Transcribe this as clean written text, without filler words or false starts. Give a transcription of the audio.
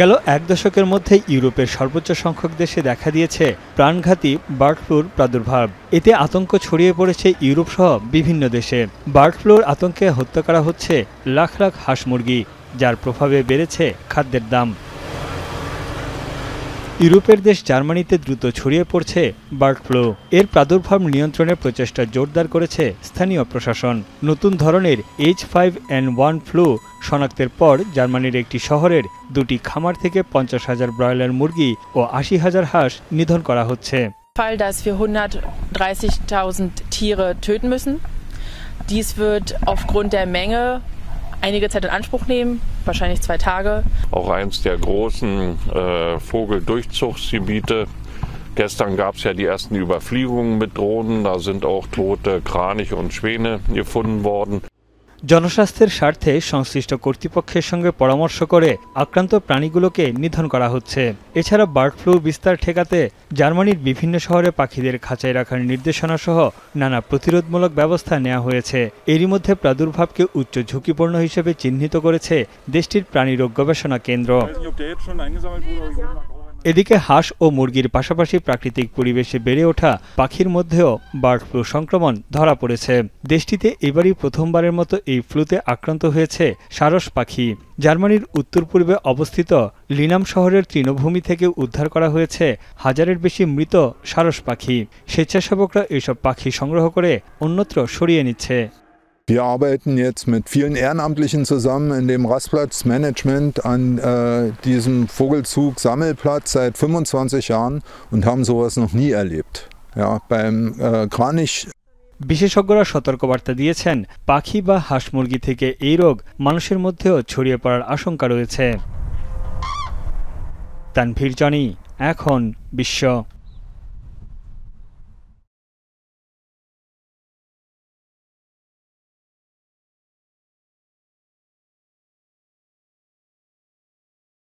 গেল এক দশকের মধ্যে ইউরোপের সর্বোচ্চ সংখ্যক দেশে দেখা দিয়েছে প্রাণঘাতী বার্ড ফ্লুর প্রাদুর্ভাব। এতে আতঙ্ক ছড়িয়ে পড়েছে ইউরোপ সহ বিভিন্ন দেশে। বার্ড ফ্লুর আতঙ্কে হত্যা করা হচ্ছে লাখ লাখ হাঁস মুরগি, যার প্রভাবে বেড়েছে খাদ্যের দাম। ইউরোপের দেশ জার্মানিতে দ্রুত ছড়িয়ে পড়ছে বার্ড ফ্লু। এর প্রাদুর্ভাব নিয়ন্ত্রণের প্রচেষ্টা জোরদার করেছে স্থানীয় প্রশাসন। নতুন ধরনের H5N1 ফ্লু শনাক্তের পর জার্মানির একটি শহরের 2টি খামার থেকে 50,000 ব্রয়লার মুরগি ও 80,000 হাঁস নিধন করা হচ্ছে। Fall, dass wir 130.000 Tiere töten müssen. Dies wird aufgrund der Menge einige Zeit in Anspruch nehmen, wahrscheinlich 2 Tage. Auch eins der großen Vogeldurchzugsgebiete. Gestern gab es ja die ersten Überfliegungen mit Drohnen. Da sind auch tote Kraniche und Schwäne gefunden worden. জনস্বাস্থ্যের স্বার্থে সংশ্লিষ্ট কর্তৃপক্ষের সঙ্গে পরামর্শ করে আক্রান্ত প্রাণীগুলোকে নিধন করা হচ্ছে। এছাড়া বার্ড ফ্লু বিস্তার ঠেকাতে জার্মানির বিভিন্ন শহরে পাখিদের খাঁচায় রাখার নির্দেশনা সহ নানা প্রতিরোধমূলক ব্যবস্থা নেওয়া হয়েছে। এরই মধ্যে প্রাদুর্ভাবকে উচ্চ ঝুঁকিপূর্ণ হিসেবে চিহ্নিত করেছে দেশটির প্রাণীরোগ গবেষণা কেন্দ্র। এদিকে হাঁস ও মুরগির পাশাপাশি প্রাকৃতিক পরিবেশে বেড়ে ওঠা পাখির মধ্যেও বার্ড ফ্লু সংক্রমণ ধরা পড়েছে। দেশটিতে এবারই প্রথমবারের মতো এই ফ্লুতে আক্রান্ত হয়েছে সারস পাখি। জার্মানির উত্তর পূর্বে অবস্থিত লিনাম শহরের তৃণভূমি থেকে উদ্ধার করা হয়েছে 1000-এর বেশি মৃত সারস পাখি। স্বেচ্ছাসেবকরা এসব পাখি সংগ্রহ করে অন্যত্র সরিয়ে নিচ্ছে। Wir arbeiten jetzt mit vielen Ehrenamtlichen zusammen in dem Rastplatzmanagement an diesem Vogelzug-Sammelplatz seit 25 Jahren und haben sowas noch nie erlebt. Ja, beim Kranich বিশেষজ্ঞরা সতর্কবার্তা দিয়েছেন, পাখি বা হাঁস মুরগি থেকে এই রোগ মানুষের মধ্যেও ছড়িয়ে পড়ার আশঙ্কা রয়েছে। তানভীর জনি, এখন বিশ্ব।